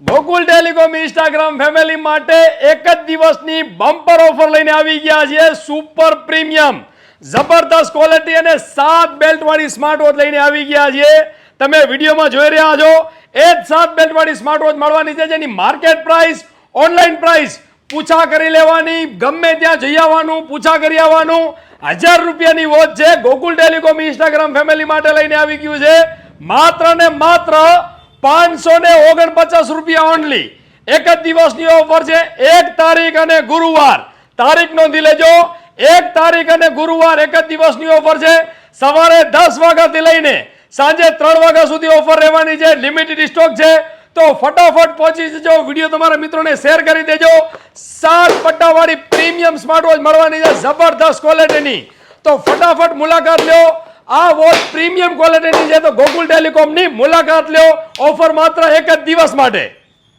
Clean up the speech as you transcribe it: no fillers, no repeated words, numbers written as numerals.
Gokul telecom Instagram family માટે એક જ દિવસની બમ્પર ઓફર લઈને આવી ગયા છે. સુપર પ્રીમિયમ જબરદસ્ત ક્વોલિટી અને 7 બેલ્ટ વાળી સ્માર્ટ વોચ લઈને આવી ગયા છે. તમે વિડીયોમાં જોઈ રહ્યા છો એ જ 7 બેલ્ટ વાળી સ્માર્ટ વોચ મળવાની છે, જેની માર્કેટ પ્રાઇસ, ઓનલાઈન પ્રાઇસ પૂછા કરી લેવાની, ગમે ત્યાં જઈ આવવાનું, પૂછા કરી આવવાનું. 1000 રૂપિયાની વોચ છે. ગોકુલ ટેલિકોમ ઇન્સ્ટાગ્રામ ફેમિલી માટે લઈને આવી ગયું છે માત્ર ને માત્ર 549 રૂપિયા ઓનલી. એક જ દિવસની ઓફર છે. 1 તારીખ અને ગુરુવાર, તારીખ નોંધી લેજો. 1 તારીખ અને ગુરુવાર એક જ દિવસની ઓફર છે. સવારે 10 વાગ્યાથી લઈને સાંજે 3 વાગ્યા સુધી ઓફર રહેવાની છે. લિમિટેડ સ્ટોક છે, તો ફટાફટ પહોંચી જજો. વિડીયો તમારા મિત્રોને શેર કરી દેજો. 7 પટ્ટાવાળી પ્રીમિયમ સ્માર્ટ વોચ મળવાની છે, જબરદસ્ત ક્વોલિટીની. તો ફટાફટ મુલાકાત લ્યો. આ વોચ પ્રીમિયમ ક્વોલિટીની છે, તો ગોકુલ ટેલિકોમની મુલાકાત લ્યો. ઓફર માત્ર એક જ દિવસ માટે.